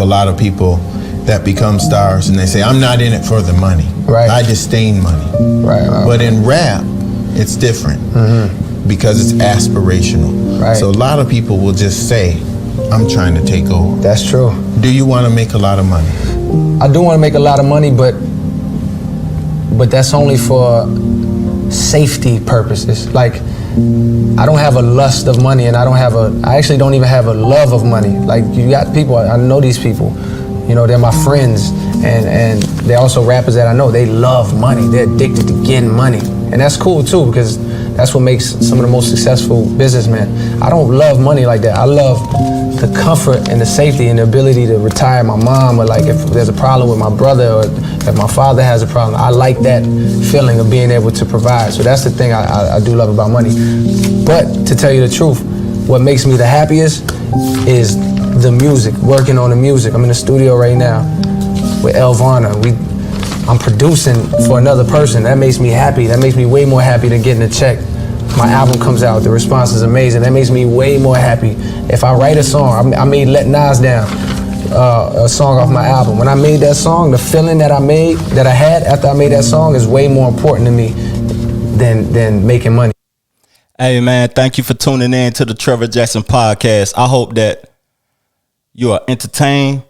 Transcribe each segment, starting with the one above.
a lot of people that become stars and they say, I'm not in it for the money. Right. I disdain money. Right. But in rap, it's different because it's aspirational. Right. So a lot of people will just say, I'm trying to take over. That's true. Do you want to make a lot of money? I do want to make a lot of money, but that's only for safety purposes. Like, I don't have a lust of money, and I actually don't even have a love of money. Like, you got people, I know these people, you know, they're my friends, and they're also rappers that I know. They love money. They're addicted to getting money. And that's cool too, because that's what makes some of the most successful businessmen. I don't love money like that. I love the comfort and the safety and the ability to retire my mom, or like if there's a problem with my brother, or if my father has a problem. I like that feeling of being able to provide. So that's the thing I do love about money. But to tell you the truth, what makes me the happiest is the music, working on the music. I'm in the studio right now with Elvana. I'm producing for another person. That makes me happy. That makes me way more happy than getting a check. My album comes out, the response is amazing. That makes me way more happy. If I write a song, I made Let Nas Down, a song off my album. When I made that song, the feeling that I had after I made that song is way more important to me than making money. Hey man, thank you for tuning in to the Trevor Jackson podcast. I hope that you are entertained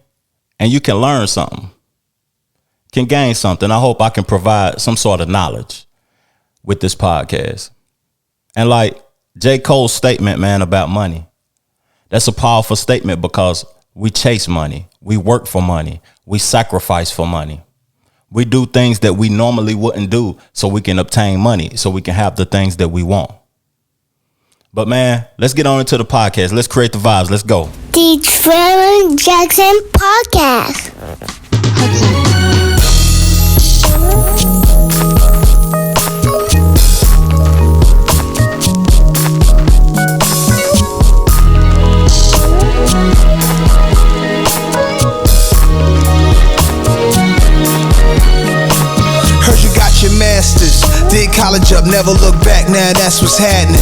and you can learn something, can gain something. I hope I can provide some sort of knowledge with this podcast. And like J. Cole's statement, man, about money, that's a powerful statement because we chase money. We work for money. We sacrifice for money. We do things that we normally wouldn't do so we can obtain money, so we can have the things that we want. But man, let's get on into the podcast. Let's create the vibes. Let's go. The Trevor Jackson Podcast. Heard you got your masters, did college up, never look back, now that's what's happening.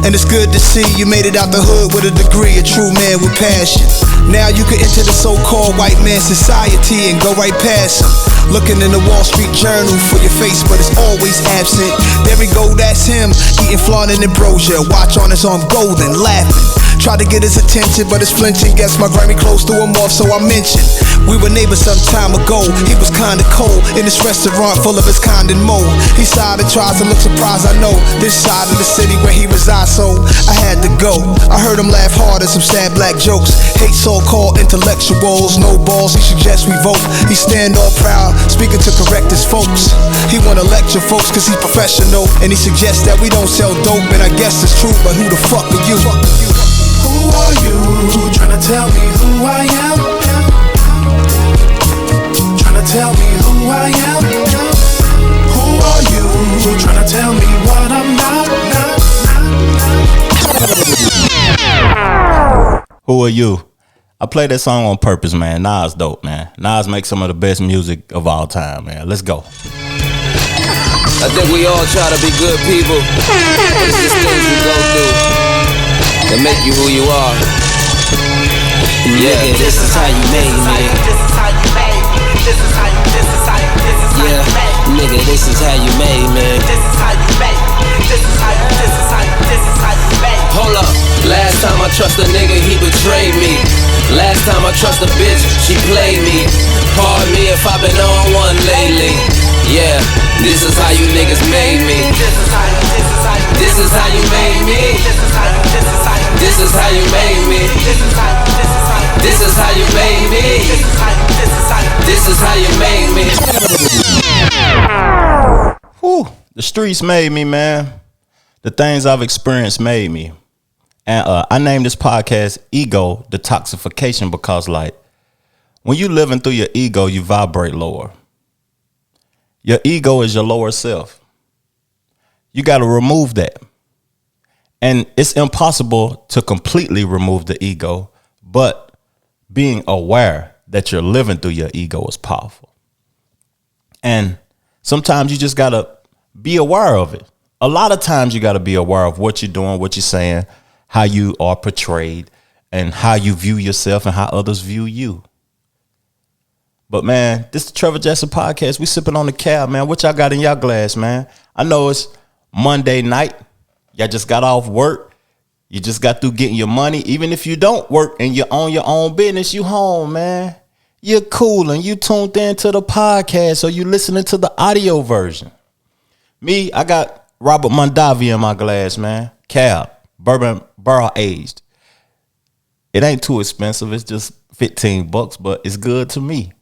And it's good to see you made it out the hood with a degree, a true man with passion. Now you can enter the so-called white man society and go right past him. Looking in the Wall Street Journal for your face, but it's always absent. There we go, that's him, eating flan and ambrosia, watch on his arm golden, laughing. Tried to get his attention, but it's flinching. Guess my Grammy close threw him off, so I mentioned we were neighbors some time ago. He was kinda cold in this restaurant full of his kind and mold. He sighed and tries to look surprised. I know this side of the city where he resides, so I had to go. I heard him laugh hard at some sad black jokes. Hate so-called intellectuals, no balls. He suggests we vote. He stand all proud, speaking to correct his folks. He wanna lecture folks 'cause he's professional, and he suggests that we don't sell dope. And I guess it's true, but who the fuck are you? Who are you? Trying to tell me who I am? Trying to tell me who I am? Who are you? Trying to tell me what I'm not? Who are you? I play that song on purpose, man. Nas dope, man. Nas makes some of the best music of all time, man. Let's go. I think we all try to be good people. It's just things we go through that make you who you are. Yeah, nigga, this is how you made me. Yeah, nigga, this is how you made me. Hold up, last time I trust a nigga, he betrayed me. Last time I trust a bitch, she played me. Pardon me if I've been on one lately. Yeah, this is how you niggas made me. This is how you made me. This is how you made me. This is how you made me. This is how you made me. Whew, the streets made me, man. The things I've experienced made me. And I named this podcast Ego Detoxification because, like, when you living through your ego, you vibrate lower. Your ego is your lower self. You got to remove that. And it's impossible to completely remove the ego, but being aware that you're living through your ego is powerful. And sometimes you just got to be aware of it. A lot of times you got to be aware of what you're doing, what you're saying, how you are portrayed, and how you view yourself and how others view you. But man, this is the Trevor Jackson Podcast. We sipping on the cab, man. What y'all got in y'all glass, man? I know it's Monday night. Y'all just got off work. You just got through getting your money. Even if you don't work and you own your own business, you home, man. You're cool and you tuned in to the podcast, or you listening to the audio version. Me, I got Robert Mondavi in my glass, man. Cab, bourbon barrel aged. It ain't too expensive. It's just $15, but it's good to me.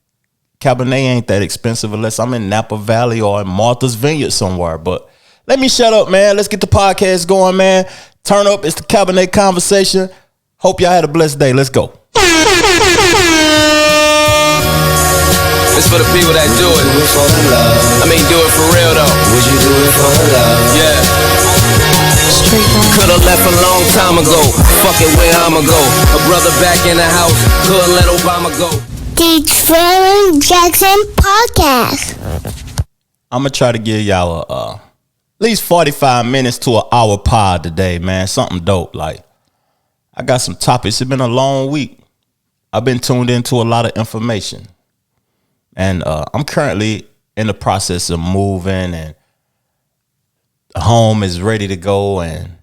Cabernet ain't that expensive unless I'm in Napa Valley or in Martha's Vineyard somewhere. But let me shut up, man. Let's get the podcast going, man. Turn up. It's the Cabernet Conversation. Hope y'all had a blessed day. Let's go. It's for the people that do it. Do it for the love. I mean, do it for real though. Would you do it for the love? Yeah. Could've left a long time ago. Fuck it, where I'ma go? A brother back in the house. Couldn't let Obama go. The Trevor Jackson Podcast. I'm gonna try to give y'all at least 45 minutes to an hour pod today, man. Something dope. Like, I got some topics. It's been a long week. I've been tuned into a lot of information. And I'm currently in the process of moving, and the home is ready to go, and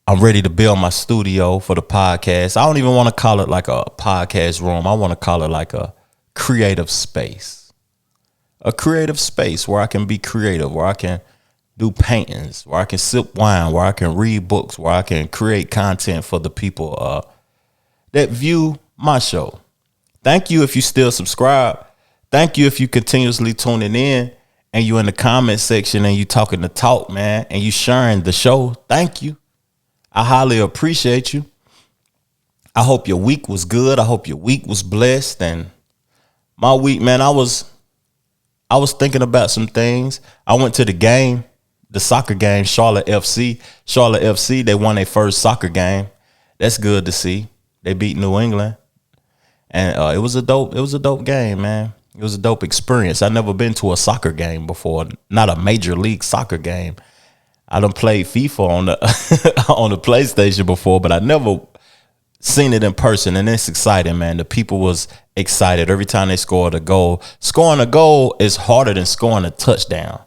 I'm ready to build my studio for the podcast. I don't even want to call it like a podcast room. I want to call it like a creative space. A creative space where I can be creative, where I can do paintings, where I can sip wine, where I can read books, where I can create content for the people that view my show. Thank you if you still subscribe. Thank you if you continuously tuning in and you in the comment section and you talking the talk, man, and you sharing the show. Thank you. I highly appreciate you. I hope your week was good. I hope your week was blessed. And my week, man, I was thinking about some things. I went to the game, the soccer game, Charlotte FC. Charlotte FC, they won their first soccer game. That's good to see. They beat New England. And it was a dope game, man. It was a dope experience. I've never been to a soccer game before, not a major league soccer game. I done played FIFA on the on the PlayStation before, but I never seen it in person, and it's exciting, man. The people was excited every time they scored a goal. Scoring a goal is harder than scoring a touchdown.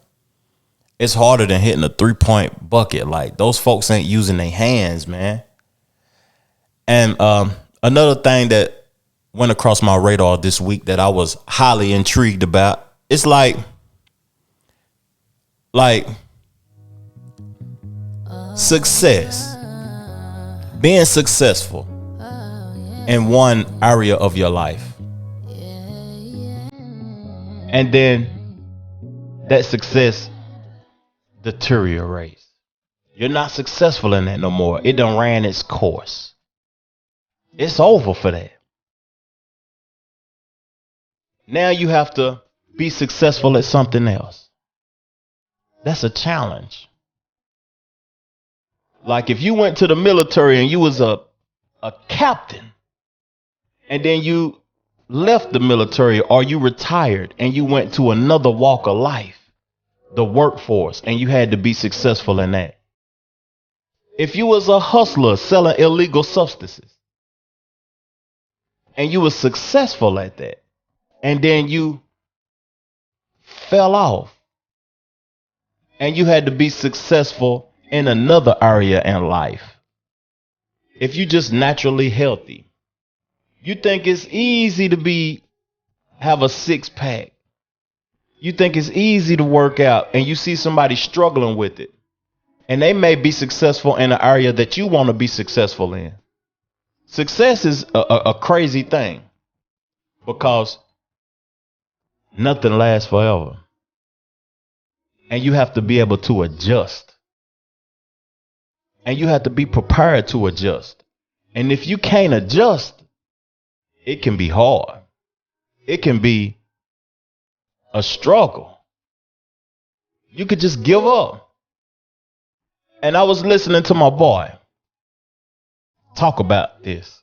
It's harder than hitting a 3-point bucket. Like, those folks ain't using their hands, man. And another thing that went across my radar this week that I was highly intrigued about. It's like success, being successful in one area of your life. And then that success deteriorates. You're not successful in that no more. It done ran its course. It's over for that. Now you have to be successful at something else. That's a challenge. Like, if you went to the military and you was a captain, and then you left the military or you retired and you went to another walk of life, the workforce, and you had to be successful in that. If you was a hustler selling illegal substances and you was successful at that, and then you fell off and you had to be successful in another area in life. If you just naturally healthy, you think it's easy to have a 6-pack. You think it's easy to work out, and you see somebody struggling with it, and they may be successful in an area that you want to be successful in. Success is a crazy thing, because nothing lasts forever. And you have to be able to adjust. And you have to be prepared to adjust. And if you can't adjust, it can be hard. It can be a struggle. You could just give up. And I was listening to my boy talk about this.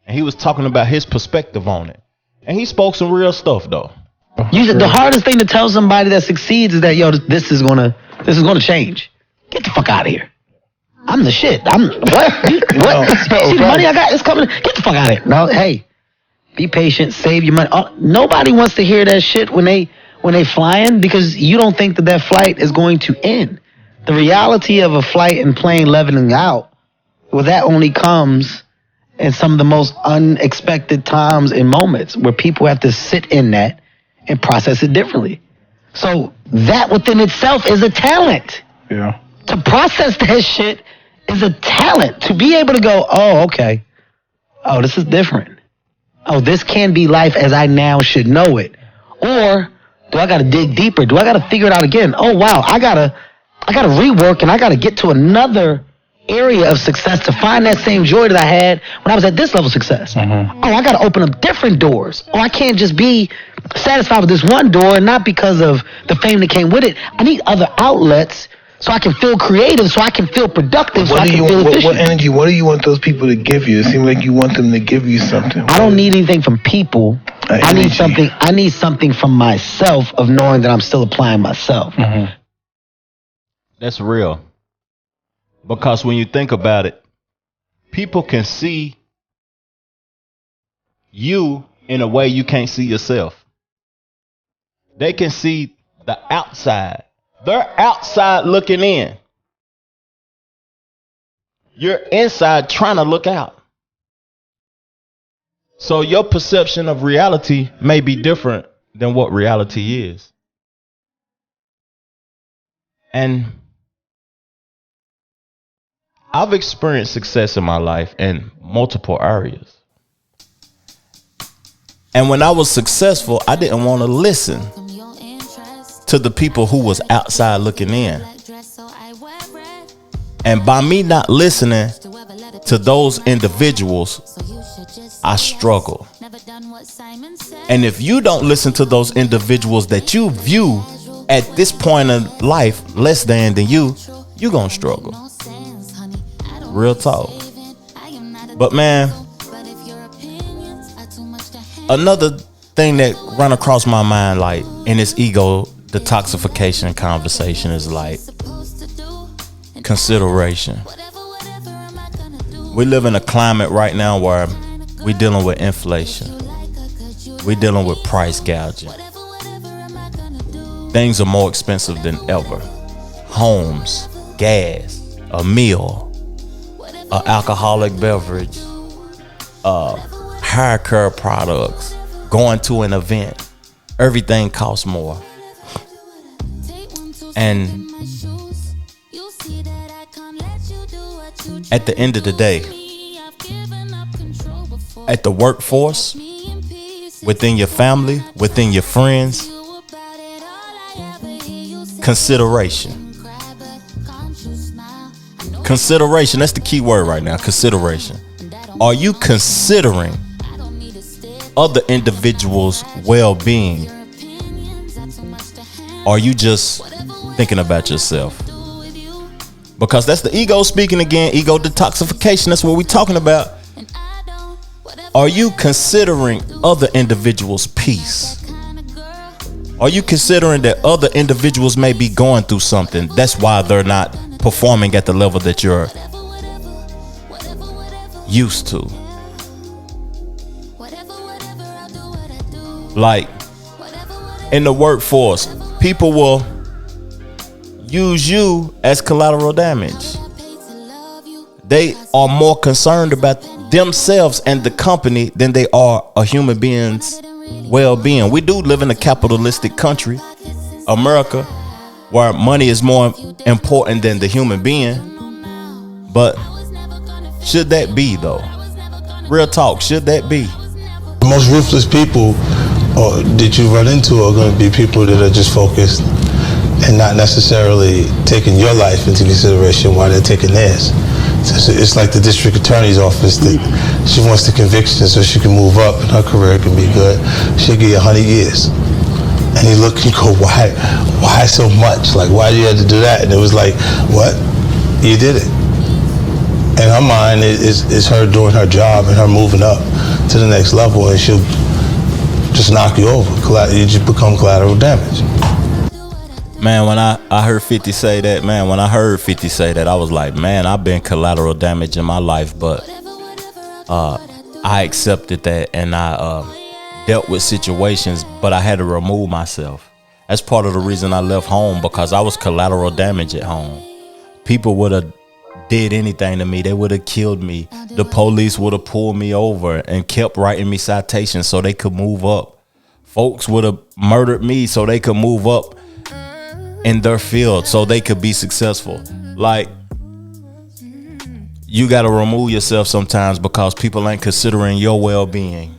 And he was talking about his perspective on it. And he spoke some real stuff, though. The hardest thing to tell somebody that succeeds is that, yo, this is gonna change. Get the fuck out of here. I'm the shit. What? See the money I got is coming. Get the fuck out of here. No, hey, Be patient, save your money. Nobody wants to hear that shit when they flying, because you don't think that flight is going to end. The reality of a flight and plane leveling out, well, that only comes in some of the most unexpected times and moments where people have to sit in that and process it differently. So that within itself is a talent. Yeah. To process that shit is a talent. To be able to go, oh, okay. Oh, this is different. Oh, this can be life as I now should know it. Or do I got to dig deeper? Do I got to figure it out again? Oh, wow, I gotta rework, and I got to get to another area of success to find that same joy that I had when I was at this level of success. Mm-hmm. Oh, I got to open up different doors. Oh, I can't just be satisfied with this one door, and not because of the fame that came with it. I need other outlets so I can feel creative, so I can feel productive, so I can feel efficient. What energy, what do you want those people to give you? It seems like you want them to give you something. I don't need anything from people. I need something from myself, of knowing that I'm still applying myself. Mm-hmm. That's real. Because when you think about it, people can see you in a way you can't see yourself. They can see the outside. They're outside looking in. You're inside trying to look out. So your perception of reality may be different than what reality is. And I've experienced success in my life in multiple areas. And when I was successful, I didn't want to listen to the people who was outside looking in. And by me not listening to those individuals, I struggle. And if you don't listen to those individuals that you view at this point in life less than you, you're gonna struggle. Real talk. But man, another thing that run across my mind, like in this ego detoxification conversation, is like consideration. We live in a climate right now where we dealing with inflation. We dealing with price gouging. Things are more expensive than ever. Homes, gas, a meal, an alcoholic beverage, hair care products, going to an event. Everything costs more. And at the end of the day, at the workforce, within your family, within your friends, consideration. Consideration, that's the key word right now, consideration. Are you considering other individuals' well-being? Are you just thinking about yourself? Because that's the ego speaking again, ego detoxification, that's what we're talking about. Are you considering other individuals' peace? Are you considering that other individuals may be going through something? That's why they're not performing at the level that you're used to. Like in the workforce, people will use you as collateral damage. They are more concerned about themselves and the company than they are a human being's well-being. We do live in a capitalistic country, America, where money is more important than the human being. But should that be though? Real talk, should that be? The most ruthless people that you run into are going to be people that are just focused and not necessarily taking your life into consideration while they're taking theirs. So it's like the district attorney's office that she wants the conviction so she can move up and her career can be good. She'll give you 100 years. And he look and go, why so much? Like, why do you have to do that? And it was like, what? You did it. And her mind is her doing her job and her moving up to the next level, and she'll just knock you over. You just become collateral damage. Man, when I heard 50 say that, I was like, man, I've been collateral damage in my life, but I accepted that and I dealt with situations, but I had to remove myself. That's part of the reason I left home, because I was collateral damage at home. People would have did anything to me. They would have killed me. The police would have pulled me over and kept writing me citations so they could move up. Folks would have murdered me so they could move up in their field, so they could be successful. Like, you got to remove yourself sometimes because people ain't considering your well-being.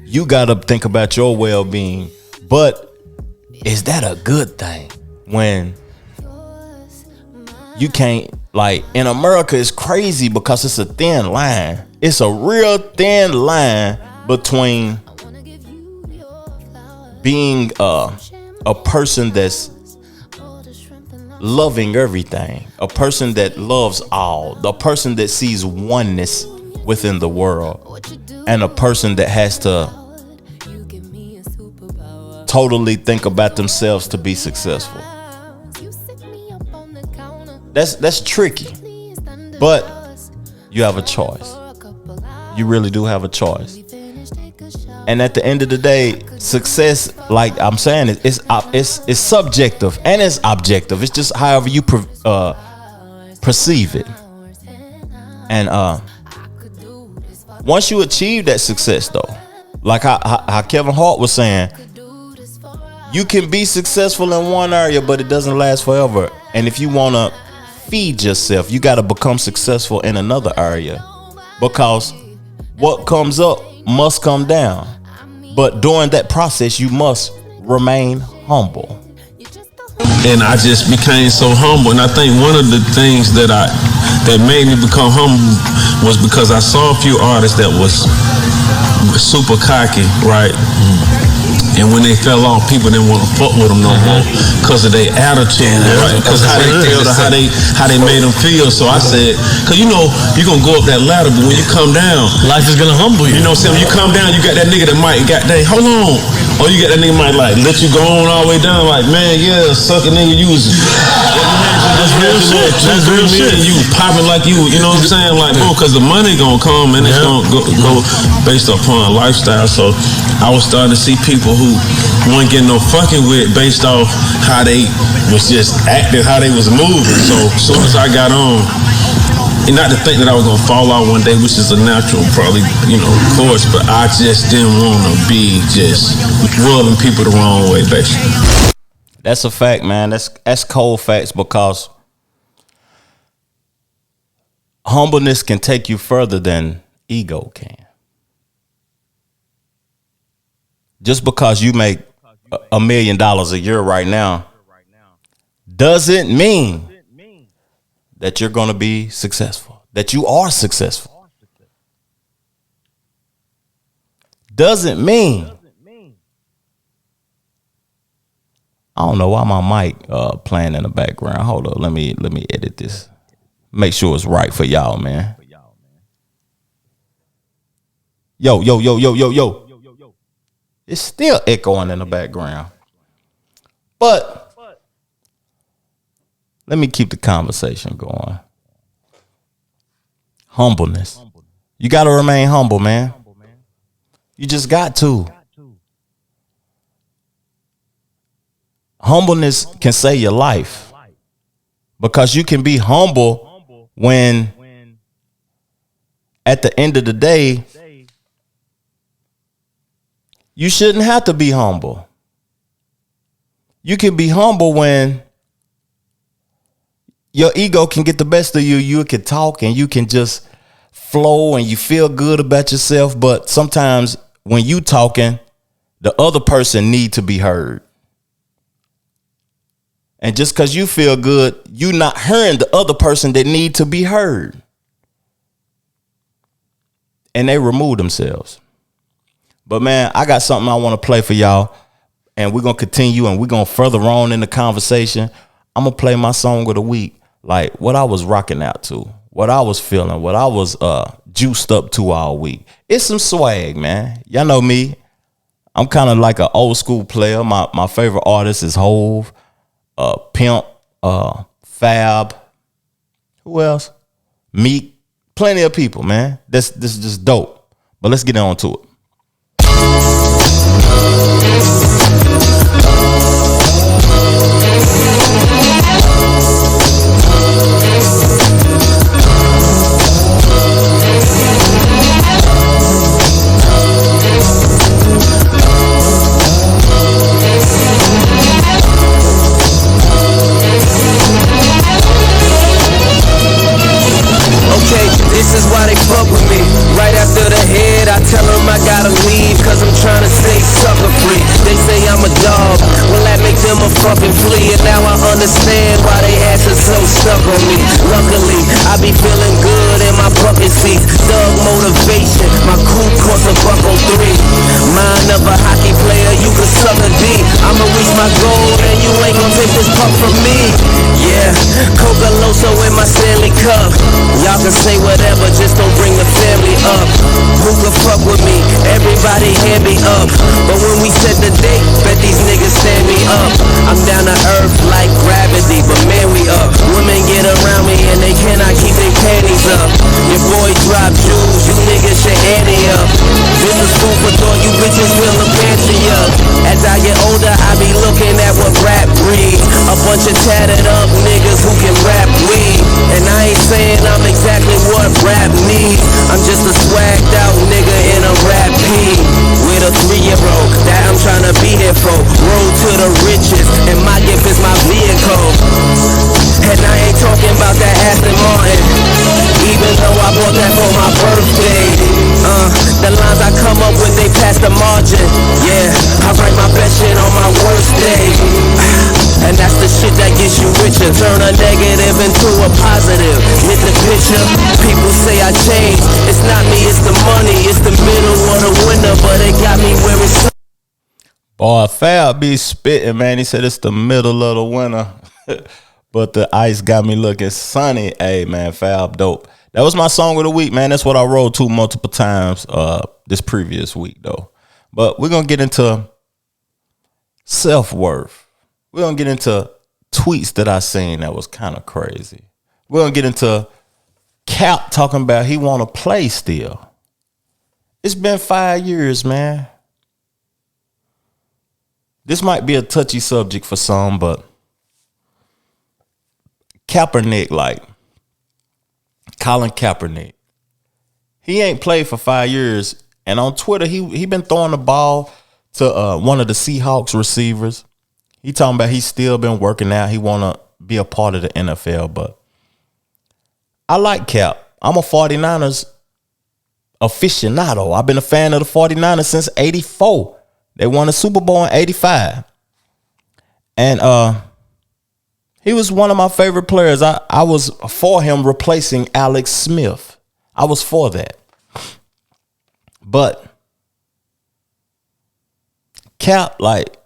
You got to think about your well-being. But is that a good thing when you can't, like, in America it's crazy because it's a thin line. It's a real thin line between being a person that's loving everything, a person that loves all, the person that sees oneness within the world, and a person that has to totally think about themselves to be successful. That's tricky, but you have a choice. You really do have a choice. And at the end of the day, success, like I'm saying, it's subjective and it's objective. It's just however you perceive it. And once you achieve that success, though, like how Kevin Hart was saying, you can be successful in one area, but it doesn't last forever. And if you want to feed yourself, you got to become successful in another area, because what comes up must come down. But during that process, you must remain humble. And I just became so humble. And I think one of the things that made me become humble was because I saw a few artists that was super cocky, right? And when they fell off, people didn't want to fuck with them no more because of their attitude, right? Because how they felt, or how they made them feel. So I said, because you know, you're going to go up that ladder, but when you come down, life is going to humble you. You know what I'm saying? When you come down, you got that nigga that might, hold on. Or you got that nigga might like let you go on all the way down, like, man, yeah, suck a nigga, you was that's real shit. That's real shit. You popping like you know what I'm saying? Like, bro, because the money gonna come and it's gonna go based upon lifestyle. So I was starting to see people who weren't getting no fucking with based off how they was just acting, how they was moving. So as soon as I got on, and not to think that I was gonna fall out one day, which is a natural, probably, course, but I just didn't want to be just rubbing people the wrong way, basically. That's a fact, man. That's cold facts, because humbleness can take you further than ego can. Just because you make $1 million a year right now doesn't mean that you're going to be successful, that you are successful. Doesn't mean. I don't know why my mic playing in the background. Hold up, let me edit this. Make sure it's right for y'all, man. Yo. It's still echoing in the background. But let me keep the conversation going. Humbleness. You got to remain humble, man. You just got to. Humbleness can save your life, because you can be humble when at the end of the day, you shouldn't have to be humble. You can be humble when your ego can get the best of you. You can talk and you can just flow and you feel good about yourself. But sometimes when you talking, the other person need to be heard. And just because you feel good, you not hearing the other person that need to be heard. And they remove themselves. But man, I got something I want to play for y'all. And we're going to continue and we're going to further on in the conversation. I'm going to play my song of the week. Like what I was rocking out to, what I was feeling, what I was juiced up to all week. It's some swag, man. Y'all know me. I'm kind of like an old school player. My favorite artist is Hove, Pimp, Fab. Who else? Meek. Plenty of people, man. This is just dope. But let's get on to it. Okay, this is why they fuck with me. Right after the head, I tell them I gotta leave, cause I'm trying to stay sucker free. They say I'm a dog, well that make them a fucking flea. And now I understand why they asses so stuck on me. Luckily, I be feeling good in my bucket seats. Thug motivation, my coupe costs $103. Mind of a hockey player, you can suck a D. I'ma reach my goal and you ain't gon' take this puck from me. Yeah, Coca Loso in my Stanley Cup. Y'all can say whatever, just don't bring the family up. Who can fuck with me? Everybody hand me up. But when we set the date, bet these niggas stand me up. I'm down to earth like gravity, but man we up. Women get around me and they cannot keep their panties up. Your boy drop jewels, you niggas should ante up. This is food for thought, you bitches will abandon ya. As I get older, I be looking at what rap breeds. A bunch of tatted up niggas who can rap weed. And I ain't saying I'm exactly what rap needs. I'm just a swagged out nigga in a rap P. With a 3-year-old that I'm trying to be here for. Road to the riches, and my gift is my vehicle. And I ain't talking about that Aston Martin, even though I bought that for my birthday. The lines I come up with, they pass the margin. Yeah, I write my best shit on my worst day. And that's the shit that gets you richer. Turn a negative into a positive. Hit the picture, people say I changed. It's not me, it's the money. It's the middle of the winter, but it got me where it's. Boy, Fab be spitting, man. He said it's the middle of the winter, but the ice got me looking sunny. Hey, man, Fab dope. That was my song of the week, man. That's what I wrote to multiple times this previous week, though. But we're going to get into self-worth. We're going to get into tweets that I seen that was kind of crazy. We're going to get into Cap talking about he want to play still. It's been 5 years, man. This might be a touchy subject for some, but Kaepernick, like Colin Kaepernick, he ain't played for 5 years. And on Twitter, he been throwing the ball to one of the Seahawks receivers. He talking about he's still been working out. He want to be a part of the NFL, but I like Cap. I'm a 49ers aficionado. I've been a fan of the 49ers since 84. They won a Super Bowl in 85. And he was one of my favorite players. I was for him replacing Alex Smith. I was for that. But Cap, like,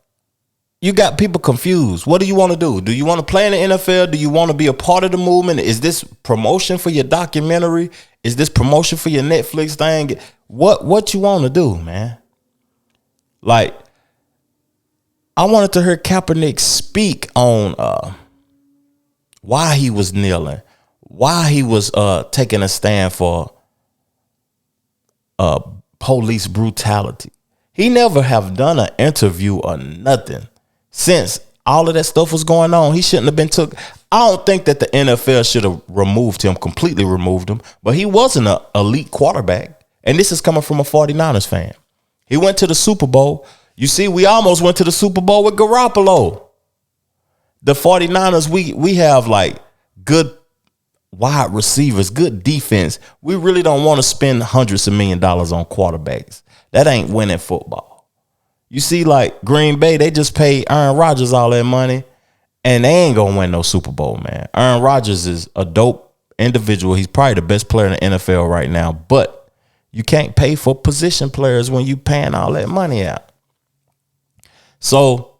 you got people confused. What do you want to do? Do you want to play in the NFL? Do you want to be a part of the movement? Is this promotion for your documentary? Is this promotion for your Netflix thing? What you want to do, man? Like, I wanted to hear Kaepernick speak on why he was kneeling, why he was taking a stand for police brutality. He never have done an interview or nothing since all of that stuff was going on. He shouldn't have been took. I don't think that the NFL should have removed him, completely removed him, but he wasn't an elite quarterback. And this is coming from a 49ers fan. He went to the Super Bowl. You see, we almost went to the Super Bowl with Garoppolo. The 49ers, we have like good wide receivers, good defense. We really don't want to spend hundreds of $millions on quarterbacks. That ain't winning football. You see, like Green Bay, they just paid Aaron Rodgers all that money, and they ain't gonna win no Super Bowl, man. Aaron Rodgers is a dope individual. He's probably the best player in the NFL right now, but you can't pay for position players when you paying all that money out. So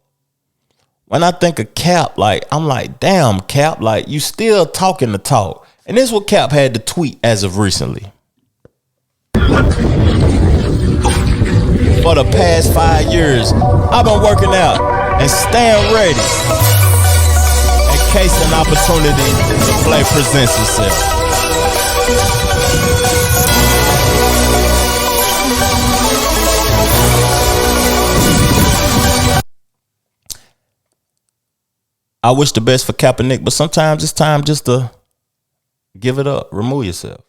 when I think of Cap, like, I'm like, damn, Cap, like, you still talking the talk. And this is what Cap had to tweet as of recently. For the past 5 years, I've been working out and staying ready in case an opportunity to play presents itself. I wish the best for Kaepernick, but sometimes it's time just to give it up. Remove yourself.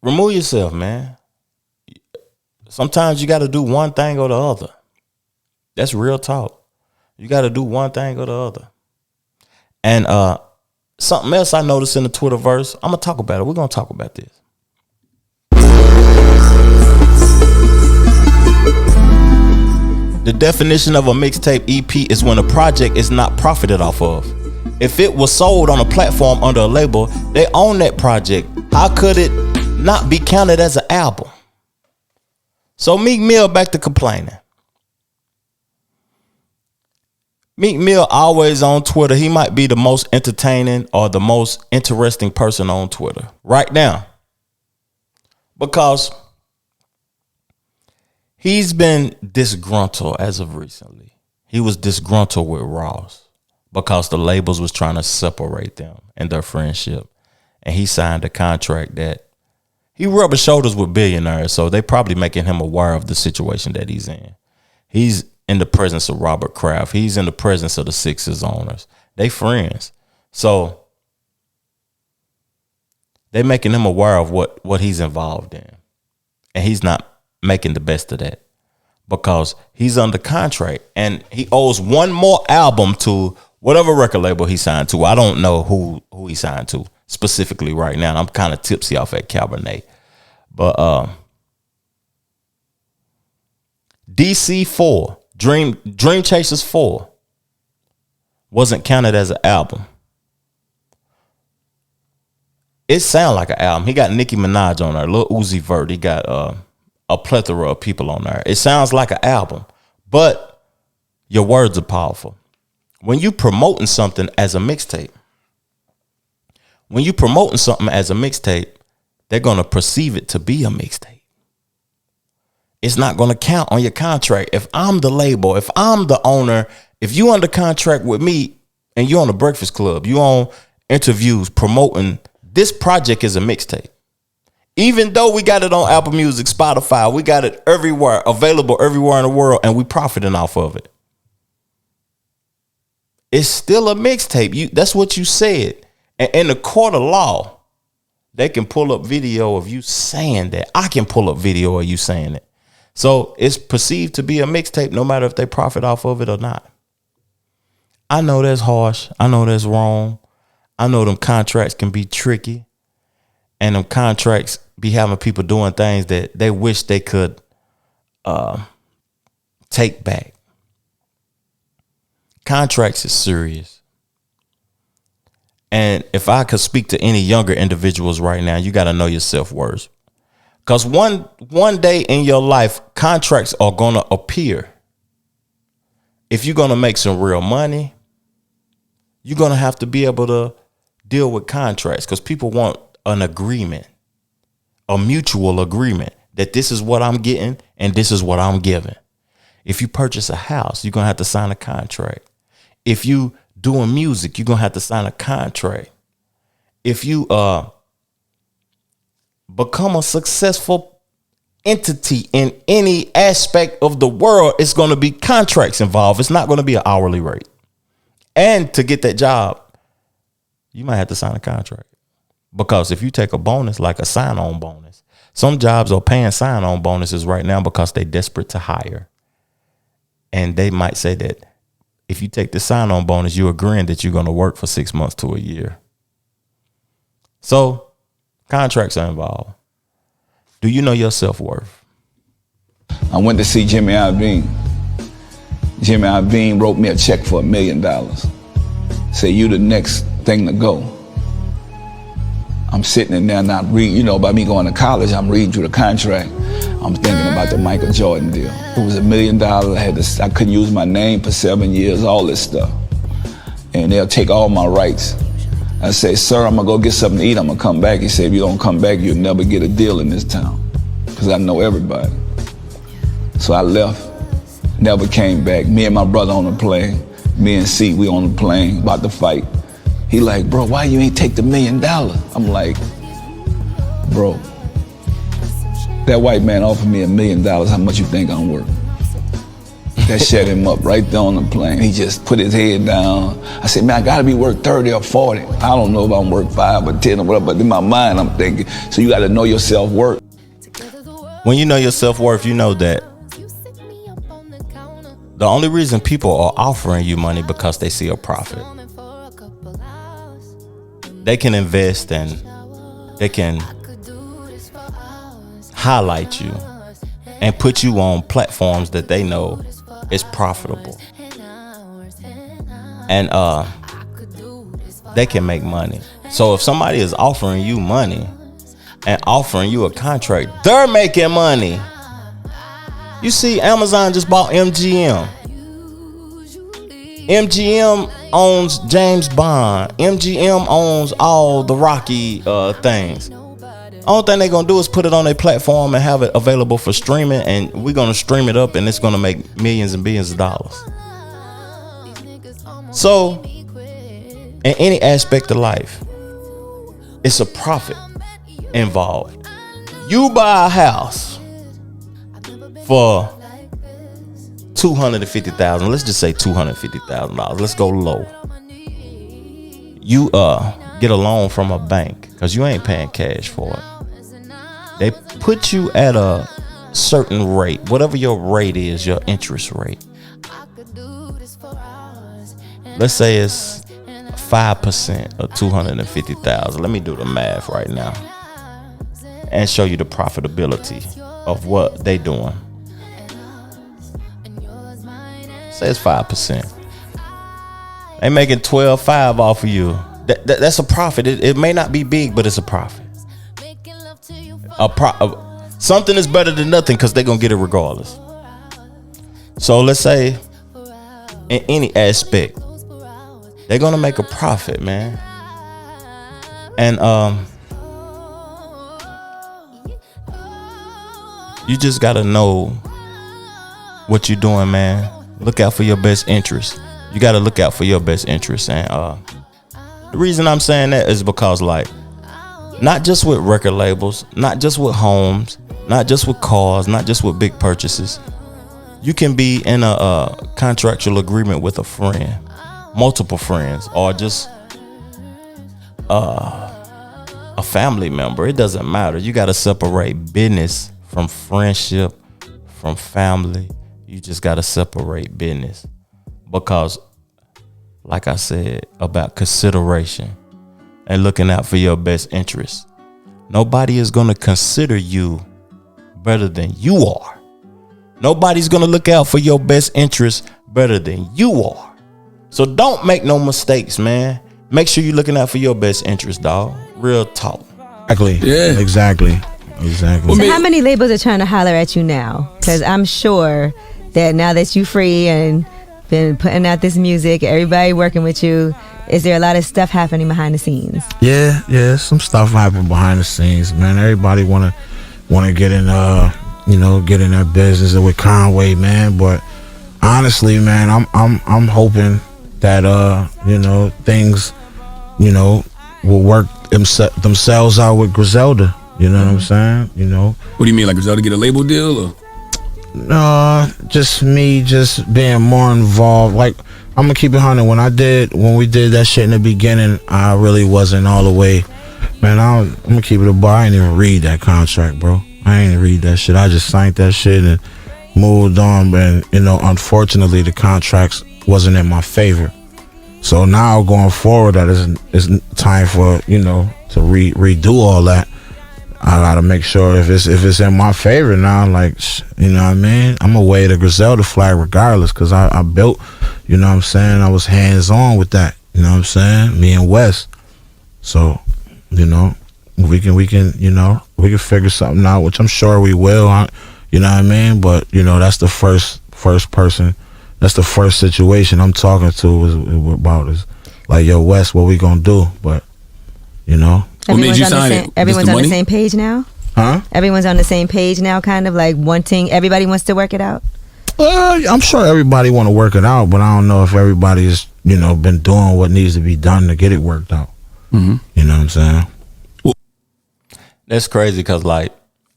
Remove yourself, man. Sometimes you got to do one thing or the other. That's real talk. You got to do one thing or the other. And something else I noticed in the Twitterverse, I'm going to talk about it. We're going to talk about this. The definition of a mixtape EP is when a project is not profited off of. If it was sold on a platform under a label, they own that project. How could it not be counted as an album? So Meek Mill back to complaining. Meek Mill always on Twitter. He might be the most entertaining or the most interesting person on Twitter right now. Because he's been disgruntled as of recently. He was disgruntled with Ross because the labels was trying to separate them and their friendship. And he signed a contract that he rubbing shoulders with billionaires, so they probably making him aware of the situation that he's in. He's in the presence of Robert Kraft. He's in the presence of the Sixers owners. They friends. So they making him aware of what he's involved in. And he's not making the best of that because he's under contract and he owes one more album to whatever record label he signed to. I don't know who he signed to specifically right now. I'm kind of tipsy off at Cabernet. But DC4, Dream Chasers 4 wasn't counted as an album. It sound like an album. He got Nicki Minaj on there, Lil Uzi Vert. He got a plethora of people on there. It sounds like an album, but your words are powerful. When you promoting something as a mixtape, they're going to perceive it to be a mixtape. It's not going to count on your contract. If I'm the label, if I'm the owner, if you under contract with me and you on the Breakfast Club, you on interviews promoting this project is a mixtape. Even though we got it on Apple Music, Spotify, we got it everywhere, available everywhere in the world, and we profiting off of it. It's still a mixtape. That's what you said. And in the court of law, they can pull up video of you saying that. I can pull up video of you saying it. So it's perceived to be a mixtape no matter if they profit off of it or not. I know that's harsh. I know that's wrong. I know them contracts can be tricky. And them contracts be having people doing things that they wish they could take back. Contracts is serious. And if I could speak to any younger individuals right now, you got to know your self-worth. Because one day in your life, contracts are going to appear. If you're going to make some real money, you're going to have to be able to deal with contracts because people want an agreement, a mutual agreement that this is what I'm getting and this is what I'm giving. If you purchase a house, you're going to have to sign a contract. If you doing music, you're going to have to sign a contract. If you become a successful entity in any aspect of the world, it's going to be contracts involved. It's not going to be an hourly rate. And to get that job, you might have to sign a contract. Because if you take a bonus, like a sign-on bonus, some jobs are paying sign-on bonuses right now because they're desperate to hire. And they might say that if you take the sign-on bonus, you're agreeing that you're going to work for 6 months to a year. So contracts are involved. Do you know your self-worth? I went to see Jimmy Iovine. Jimmy Iovine wrote me a check for $1 million. Say, you the next thing to go. I'm sitting in there not reading, by me going to college, I'm reading through the contract. I'm thinking about the Michael Jordan deal. It was $1 million. I couldn't use my name for 7 years, all this stuff. And they'll take all my rights. I say, sir, I'm gonna go get something to eat. I'm gonna come back. He said, if you don't come back, you'll never get a deal in this town. Because I know everybody. So I left, never came back. Me and my brother on the plane. Me and C, we on the plane, about to fight. He like, bro, why you ain't take the $1 million? I'm like, bro, that white man offered me $1 million. How much you think I'm worth? That shut him up right there on the plane. He just put his head down. I said, man, I gotta be worth 30 or 40. I don't know if I'm worth 5 or 10 or whatever, but in my mind, I'm thinking, so you gotta know your self-worth. When you know your self-worth, you know that the only reason people are offering you money because they see a profit. They can invest and they can highlight you and put you on platforms that they know is profitable. And they can make money. So if somebody is offering you money and offering you a contract, they're making money. You see, Amazon just bought MGM. MGM owns James Bond. MGM owns all the Rocky things. Only thing they're gonna do is put it on their platform and have it available for streaming, and we're gonna stream it up, and it's gonna make millions and billions of dollars. So, in any aspect of life, it's a profit involved. You buy a house for $250,000. Let's just say $250,000. Let's go low. You get a loan from a bank because you ain't paying cash for it. They put you at a certain rate, whatever your rate is, your interest rate. Let's say it's 5% of $250,000. Let me do the math right now and show you the profitability of what they doing. Say it's 5%. They making 12.5 off of you. That's a profit. It may not be big, but it's a profit. Something is better than nothing because they're gonna get it regardless. So let's say in any aspect, they're gonna make a profit, man. And you just gotta know what you're doing, man. Look out for your best interest. You gotta look out for your best interest. And the reason I'm saying that is because, like, not just with record labels, not just with homes, not just with cars, not just with big purchases. You can be in a contractual agreement with a friend, multiple friends, or just a family member. It doesn't matter. You got to separate business from friendship, from family. You just got to separate business because, like I said, about consideration and looking out for your best interest. Nobody is going to consider you better than you are. Nobody's going to look out for your best interest better than you are. So don't make no mistakes, man. Make sure you're looking out for your best interest, dog. Real talk. Exactly. Yeah. Exactly. So how many labels are trying to holler at you now? Because I'm sure that now that you free and been putting out this music, everybody working with you, is there a lot of stuff happening behind the scenes? Yeah, some stuff happening behind the scenes, man. Everybody wanna get in get in their business with Conway, man. But honestly, man, I'm hoping that things will work themselves out with Griselda. You know what I'm saying? What do you mean, like Griselda get a label deal or? Just me being more involved. Like, I'm gonna keep it 100. When we did that shit in the beginning, I really wasn't all the way. Man, I'm gonna keep it a bar. I ain't even read that contract, bro. I ain't read that shit. I just signed that shit and moved on. And unfortunately, the contracts wasn't in my favor. So now going forward, that it's time for to redo all that. I gotta make sure if it's in my favor now, like, what I mean? I'm gonna wave the Griselda flag regardless, cause I built, I was hands on with that, me and Wes. So, we can figure something out, which I'm sure we will, what I mean? But, that's the first person, that's the first situation I'm talking to about is like, yo, Wes, what we gonna do? But, Everyone's on the same page now? Huh? Everyone's on the same page now, kind of like everybody wants to work it out? I'm sure everybody want to work it out, but I don't know if everybody's, been doing what needs to be done to get it worked out. Mm-hmm. You know what I'm saying? That's crazy because, like,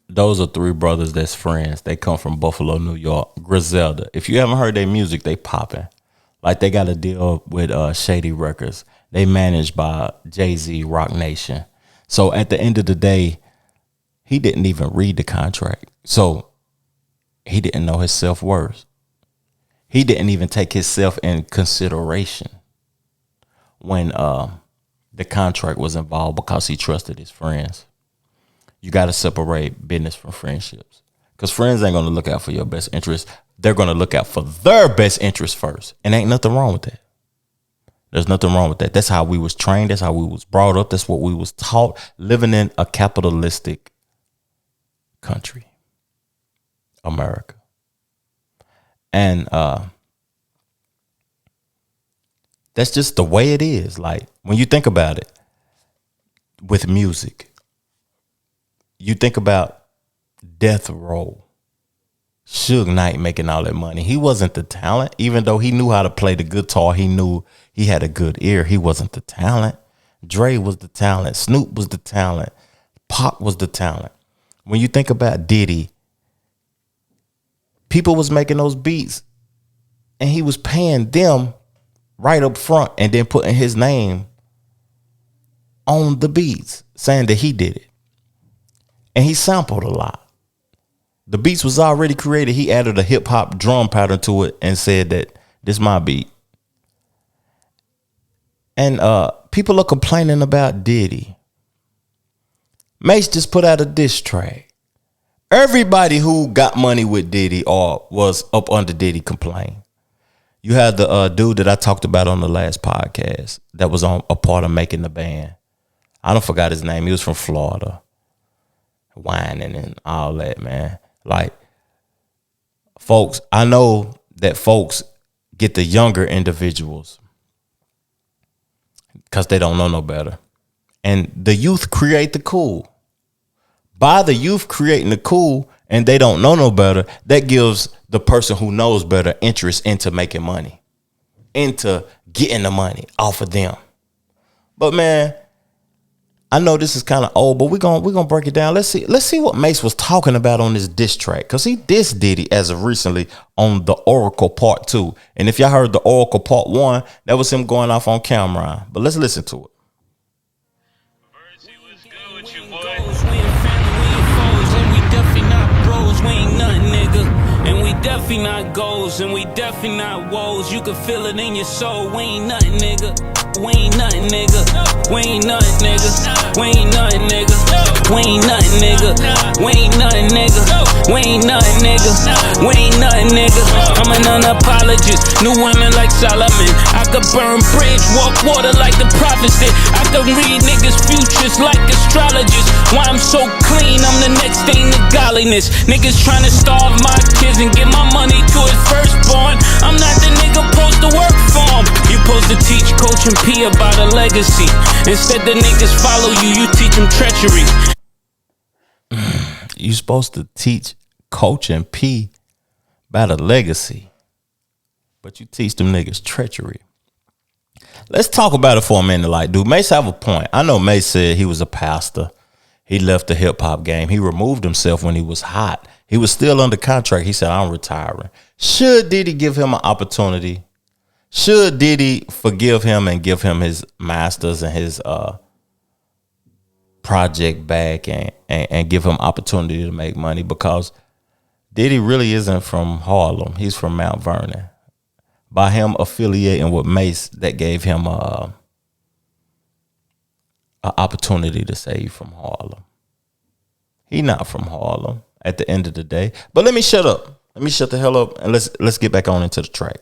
Those are three brothers that's friends. They come from Buffalo, New York. Griselda. If you haven't heard their music, they popping. Like they got a deal with Shady Records. They managed by Jay-Z, Rock Nation. So at the end of the day, he didn't even read the contract. So he didn't know his self-worth. He didn't even take himself in consideration when the contract was involved because he trusted his friends. You got to separate business from friendships, because friends ain't going to look out for your best interest. They're going to look out for their best interest first. And ain't nothing wrong with that. There's nothing wrong with that. That's how we was trained. That's how we was brought up. That's what we was taught living in a capitalistic country, America. And that's just the way it is. Like when you think about it with music, you think about Death Row, Suge Knight making all that money. He wasn't the talent, even though he knew how to play the guitar. He knew he had a good ear. He wasn't the talent. Dre was the talent. Snoop was the talent. Pac was the talent. When you think about Diddy, people was making those beats and he was paying them right up front and then putting his name on the beats, saying that he did it. And he sampled a lot. The beats was already created. He added a hip hop drum pattern to it and said that this is my beat. And people are complaining about Diddy. Mase just put out a diss track. Everybody who got money with Diddy or was up under Diddy complained. You had the dude that I talked about on the last podcast that was on a part of making the band. I don't forgot his name. He was from Florida. Whining and all that, man. Like, folks, I know that folks get the younger individuals because they don't know no better. And the youth create the cool. By the youth creating the cool and they don't know no better, that gives the person who knows better interest into making money, into getting the money off of them. But man, I know this is kind of old, but we're gonna break it down. Let's see what Mase was talking about on this diss track, because he dissed Diddy as of recently on the Oracle Part 2. And if y'all heard the Oracle Part 1, that was him going off on Cameron. But let's listen to it. And we definitely not goals, and we definitely not woes. You can feel it in your soul. We ain't nothing, nigga. We ain't nothing, nigga. We ain't nothing, nigga. We ain't nothing, nigga. We ain't nothing, nigga. We ain't nothing, nigga. We ain't nothing, nigga. We ain't nothing, nigga. I'm an unapologist. New women like Solomon. I could burn bridge, walk water like the prophets did. I could read niggas' futures like astrologists. Why I'm so clean, I'm the next thing to godliness. Niggas trying to starve my kids and get my money to his firstborn. I'm not the nigga supposed to work for him. You supposed to teach Coach and P about a legacy. Instead the niggas follow you, you teach them treachery. You supposed to teach Coach and P about a legacy, but you teach them niggas treachery. Let's talk about it for a minute. Like, do Mase have a point? I know Mase said he was a pastor. He left the hip hop game. He removed himself when he was hot. He was still under contract. He said, I'm retiring. Should Diddy give him an opportunity? Should Diddy forgive him and give him his masters and his project back and give him opportunity to make money? Because Diddy really isn't from Harlem. He's from Mount Vernon. By him affiliating with Mase, that gave him an opportunity to say he's from Harlem. He not from Harlem at the end of the day. But let me shut up. Let me shut the hell up and let's get back on into the track.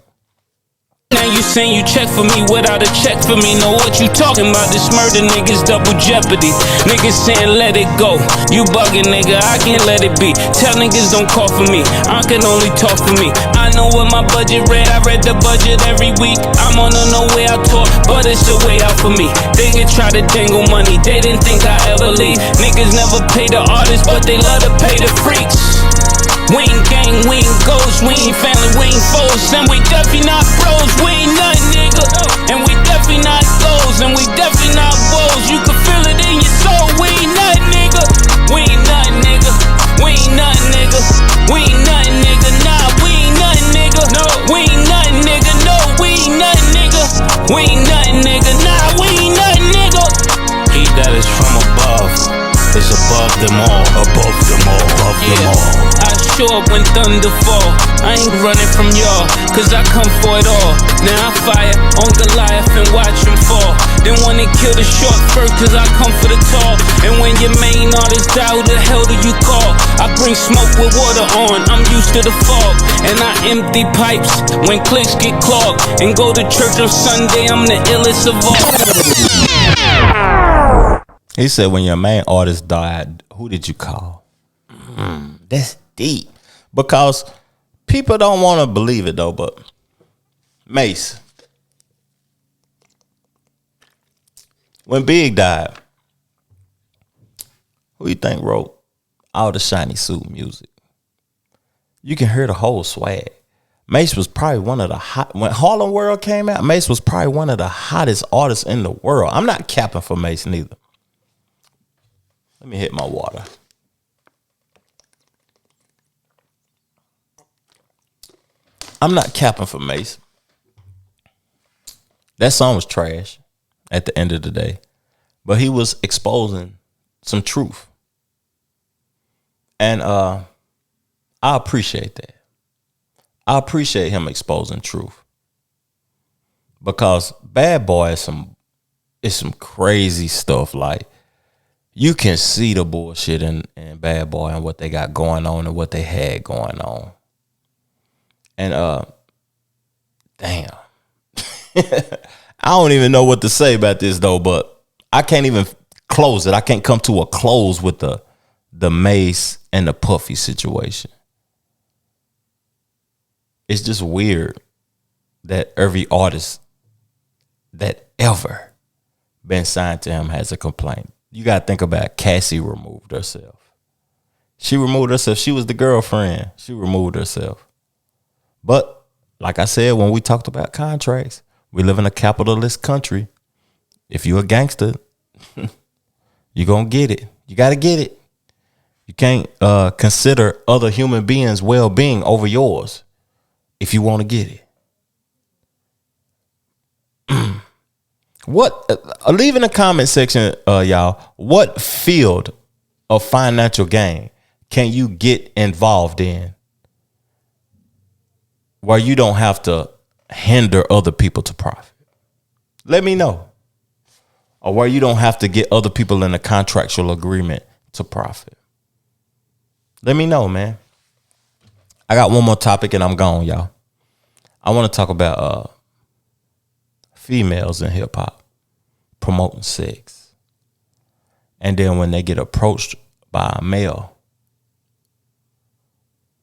Now you saying you check for me without a check for me. Know what you talking about? This murder niggas double jeopardy. Niggas saying let it go. You bugging, nigga, I can't let it be. Tell niggas don't call for me, I can only talk for me. I know what my budget read, I read the budget every week. I'm on a no way out tour, but it's a way out for me. They can try to dangle money, they didn't think I ever leave. Niggas never pay the artists, but they love to pay the freaks. We ain't gang, we ain't ghosts, we ain't family, we ain't foes. And we definitely not bros, we ain't nothing, nigga. And we definitely not goals, and we definitely not woes. You can feel it in your soul, we ain't nothing, nigga. We ain't nothing, nigga. We up when thunder fall. I ain't running from y'all, cause I come for it all. Now I fire on Goliath and watch him fall. Then when they kill the short first, cause I come for the tall. And when your main artist die, who the hell do you call? I bring smoke with water on, I'm used to the fog. And I empty pipes when clicks get clogged. And go to church on Sunday, I'm the illest of all. He said when your main artist died, who did you call? That's deep. Because people don't want to believe it though, but Mase. When Big died, who you think wrote all the Shiny Suit music? You can hear the whole swag. Mase was probably one of the hot, when Harlem World came out, Mase was probably one of the hottest artists in the world. I'm not capping for Mase neither. Let me hit my water. I'm not capping for Mase. That song was trash at the end of the day. But he was exposing some truth. And I appreciate that. I appreciate him exposing truth. Because Bad Boy is some crazy stuff. Like, you can see the bullshit in Bad Boy and what they got going on and what they had going on. And damn. I don't even know what to say about this though, but I can't even close it. I can't come to a close with the Mase and the Puffy situation. It's just weird that every artist that ever been signed to him has a complaint. You got to think about Cassie removed herself. She removed herself. She was the girlfriend. She removed herself. But like I said, when we talked about contracts, we live in a capitalist country. If you're a gangster, you're going to get it. You got to get it. You can't consider other human beings' well-being over yours if you want to get it. Leave in the comment section, y'all, what field of financial gain can you get involved in where you don't have to hinder other people to profit? Let me know. Or where you don't have to get other people in a contractual agreement to profit. Let me know, man. I got one more topic and I'm gone, y'all. I want to talk about females in hip hop promoting sex. And then when they get approached by a male,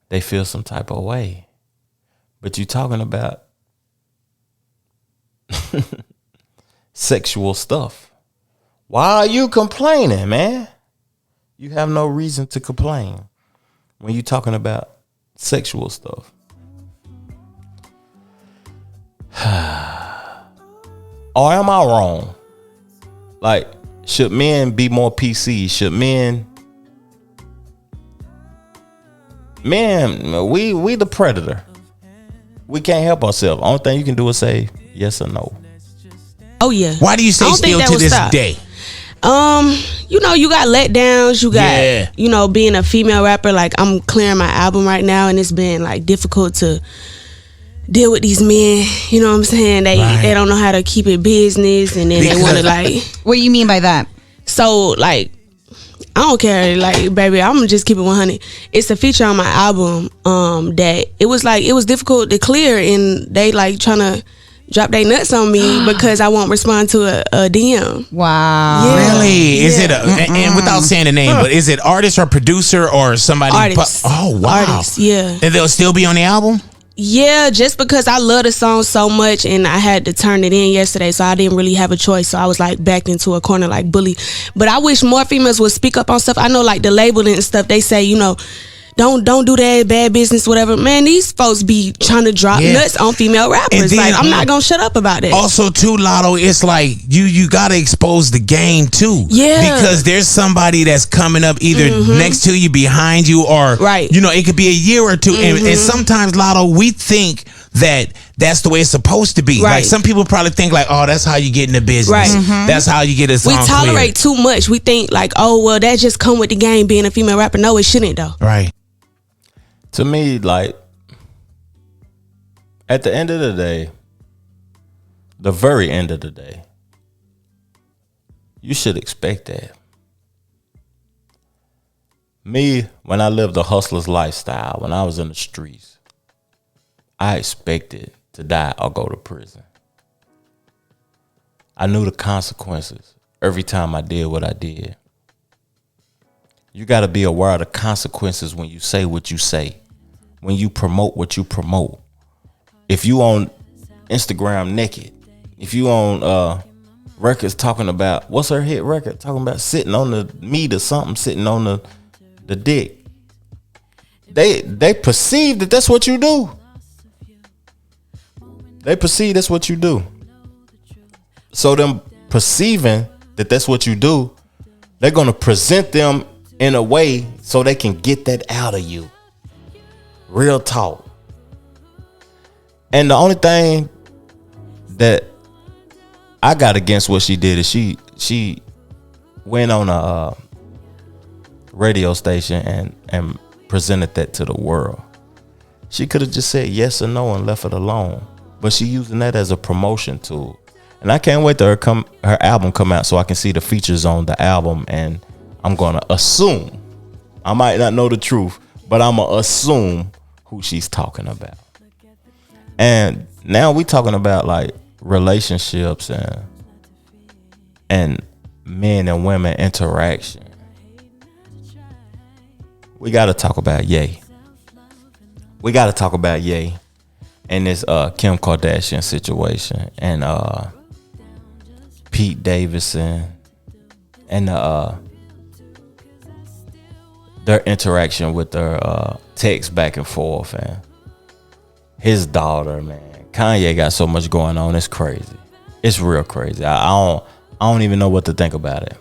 they feel some type of way. But you talking about sexual stuff. Why are you complaining, man? You have no reason to complain when you talking about sexual stuff. Or am I wrong? Like, should men be more PC? Should men, we the predator. We can't help ourselves. Only thing you can do is say yes or no. Oh yeah. Why do you say still to this day? You know, you got letdowns. You got, you know, being a female rapper. Like, I'm clearing my album right now, and it's been like difficult to deal with these men. You know what I'm saying? They don't know how to keep it business, and then they want to like. What do you mean by that? So like, I don't care. Like, baby, I'm gonna just keep it 100. It's a feature on my album that it was difficult to clear, and they like trying to drop their nuts on me because I won't respond to a DM. Wow. Yeah. Really? Is it and without saying the name, but is it artist or producer or somebody? Artist. Oh wow. Artist, yeah. And they'll still be on the album? Yeah, just because I love the song so much and I had to turn it in yesterday, so I didn't really have a choice. So I was like backed into a corner like bully. But I wish more females would speak up on stuff. I know like the labeling and stuff, they say, you know, don't do that, bad business, whatever. Man, these folks be trying to drop nuts on female rappers. Then, like, I'm not gonna shut up about it. Also, too, Lotto, it's like you gotta expose the game too. Yeah. Because there's somebody that's coming up either next to you, behind you, or you know, it could be a year or two. And sometimes, Lotto, we think that that's the way it's supposed to be. Like, some people probably think like, oh, that's how you get in the business. That's how you get a song We tolerate too much. We think like, oh, well, that just come with the game being a female rapper. No, it shouldn't though. Right. To me, like, at the end of the day, the very end of the day, you should expect that. Me, when I lived a hustler's lifestyle, when I was in the streets, I expected to die or go to prison. I knew the consequences every time I did what I did. You got to be aware of the consequences when you say what you say, when you promote what you promote. If you on Instagram naked, if you on records talking about, what's her hit record? Talking about sitting on the meat or something, sitting on the dick. They perceive that that's what you do. They perceive that's what you do. So them perceiving that that's what you do, they're going to present them in a way so they can get that out of you. Real talk. And the only thing that I got against what she did is she went on a radio station and presented that to the world. She could have just said yes or no and left it alone. But she using that as a promotion tool. And I can't wait till her album come out so I can see the features on the album, and I'm going to assume, I might not know the truth, but I'm going to assume who she's talking about. And now we talking about like relationships and men and women interaction. We got to talk about Ye. We got to talk about Ye and this Kim Kardashian situation and Pete Davidson and their interaction with their text back and forth and his daughter, man. Kanye got so much going on. It's crazy. It's real crazy. I don't even know what to think about it.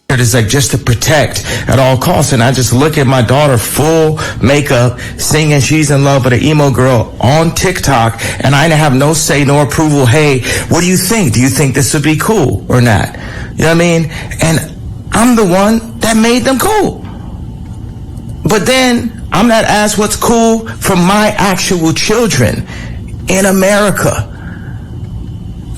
It's like just to protect at all costs. And I just look at my daughter full makeup singing She's in Love with an emo girl on TikTok, and I didn't have no say, no approval. Hey, what do you think? Do you think this would be cool or not? You know what I mean? And I'm the one that made them cool. But then I'm not asked what's cool for my actual children in America.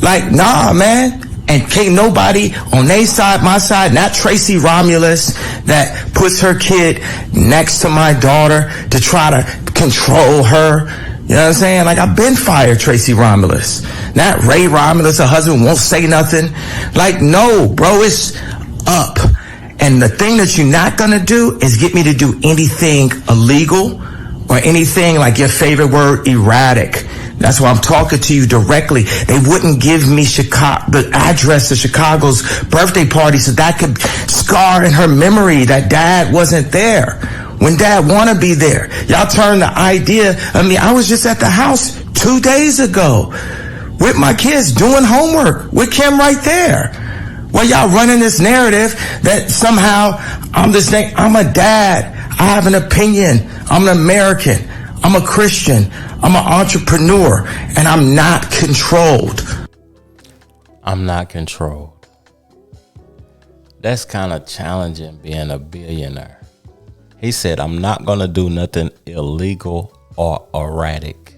Like, nah, man. And can't nobody on their side, my side, not Tracy Romulus, that puts her kid next to my daughter to try to control her. You know what I'm saying? Like, I've been fired, Tracy Romulus. Not Ray Romulus, her husband won't say nothing. Like, no, bro, it's up. And the thing that you're not gonna do is get me to do anything illegal or anything like your favorite word, erratic. That's why I'm talking to you directly. They wouldn't give me the address to Chicago's birthday party so that could scar in her memory that dad wasn't there when dad want to be there. Y'all turn the idea. I was just at the house 2 days ago with my kids doing homework with Kim right there. Well, y'all running this narrative that somehow I'm this thing. I'm a dad. I have an opinion. I'm an American. I'm a Christian. I'm an entrepreneur, and I'm not controlled. I'm not controlled. That's kind of challenging being a billionaire. He said, I'm not going to do nothing illegal or erratic.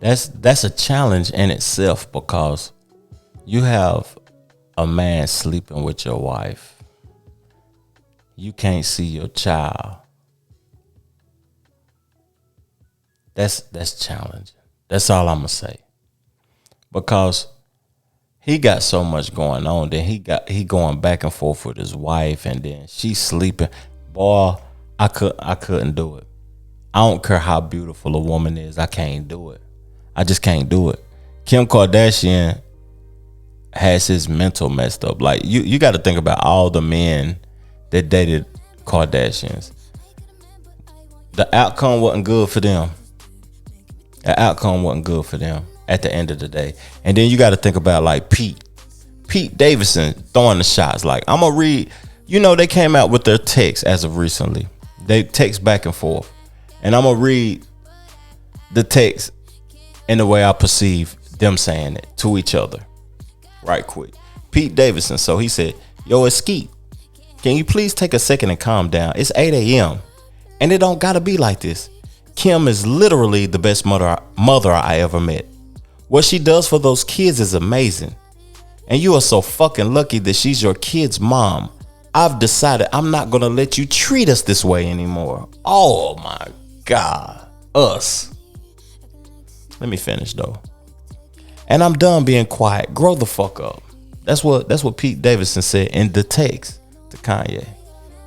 That's a challenge in itself, because you have a man sleeping with your wife. You can't see your child. That's challenging. That's all I'm gonna say. Because he got so much going on. Then he going back and forth with his wife, and then she's sleeping. Boy, I couldn't do it. I don't care how beautiful a woman is. I can't do it. I just can't do it. Kim Kardashian has his mental messed up. Like, you got to think about all the men that dated Kardashians. The outcome wasn't good for them. The outcome wasn't good for them at the end of the day. And then you got to think about like Pete Davidson throwing the shots. Like, I'm gonna read. They came out with their text as of recently. They text back and forth, and I'm gonna read the text in the way I perceive them saying it to each other. Right quick. Pete Davidson. So he said, "Yo, it's Skeet. Can you please take a second and calm down? It's 8 a.m. And it don't gotta be like this. Kim is literally the best mother I ever met. What she does for those kids is amazing. And you are so fucking lucky that she's your kid's mom. I've decided I'm not gonna let you treat us this way anymore. Oh my God. Us. Let me finish though. And I'm done being quiet. Grow the fuck up. That's what Pete Davidson said in the text to Kanye.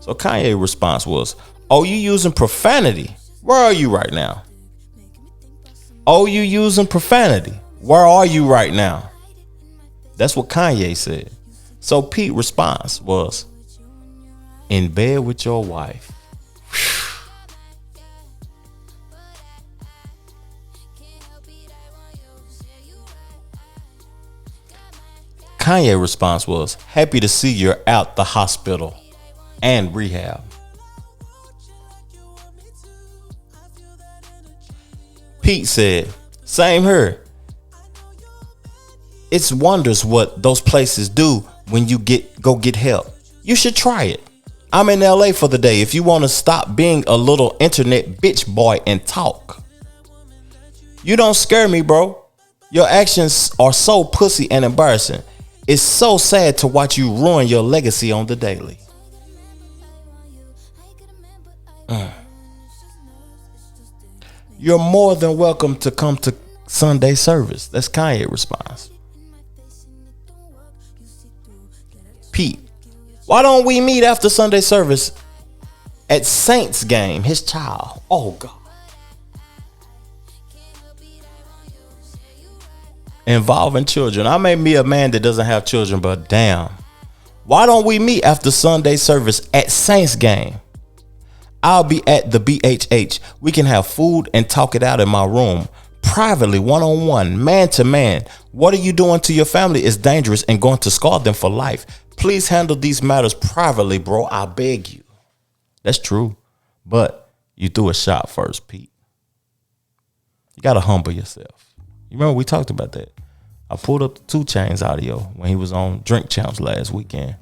So Kanye's response was, oh, you using profanity? Where are you right now? Oh, you using profanity? Where are you right now? That's what Kanye said. So Pete's response was, in bed with your wife. Kanye's response was, happy to see you're out the hospital and rehab. Pete said, same here. It's wonders what those places do when you go get help. You should try it. I'm in LA for the day if you want to stop being a little internet bitch boy and talk. You don't scare me, bro. Your actions are so pussy and embarrassing. It's so sad to watch you ruin your legacy on the daily. You're more than welcome to come to Sunday service. That's Kanye's response. Pete, why don't we meet after Sunday service at Saints game, his child? Oh God. Involving children. I may be a man that doesn't have children, but damn. Why don't we meet after Sunday service at Saints game? I'll be at the BHH. We can have food and talk it out in my room. Privately, one-on-one, man-to-man. What are you doing to your family is dangerous and going to scar them for life. Please handle these matters privately, bro. I beg you. That's true. But you threw a shot first, Pete. You got to humble yourself. You remember we talked about that. I pulled up the 2 Chainz audio when he was on Drink Champs last weekend,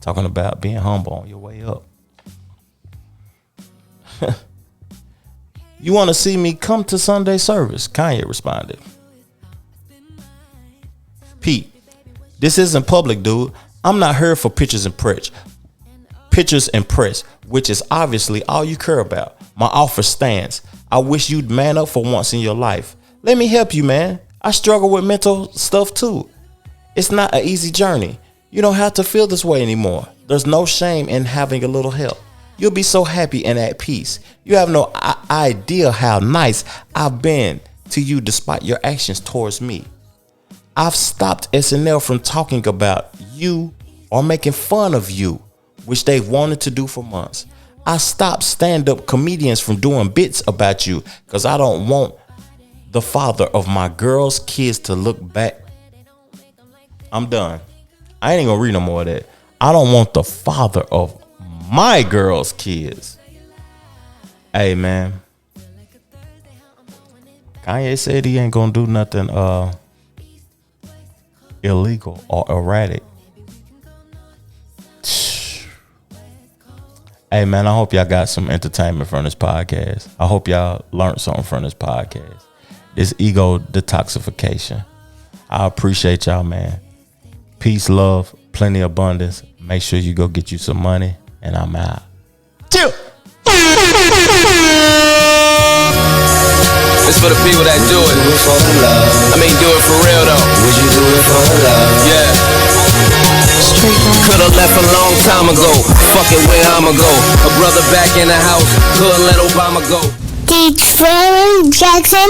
talking about being humble on your way up. You want to see me come to Sunday service? Kanye responded. Pete, this isn't public, dude. I'm not here for pictures and press, which is obviously all you care about. My offer stands. I wish you'd man up for once in your life. Let me help you, man. I struggle with mental stuff too. It's not an easy journey. You don't have to feel this way anymore. There's no shame in having a little help. You'll be so happy and at peace. You have no idea how nice I've been to you despite your actions towards me. I've stopped SNL from talking about you or making fun of you, which they've wanted to do for months. I stopped stand-up comedians from doing bits about you because I don't want the father of my girl's kids to look back. I'm done. I ain't gonna read no more of that. I don't want the father of my girl's kids. Hey man, Kanye said he ain't gonna do nothing illegal or erratic. Hey man, I hope y'all got some entertainment from this podcast. I hope y'all learned something from this podcast. This ego detoxification. I appreciate y'all, man. Peace, love, plenty abundance. Make sure you go get you some money, and I'm out. Chill. It's for the people that do it. For the love. I mean, do it for real though. Would you do it for the love? Yeah. Could've left a long time ago. Fuck it, where I'ma go? A brother back in the house. Couldn't let Obama go. The Trevor Jackson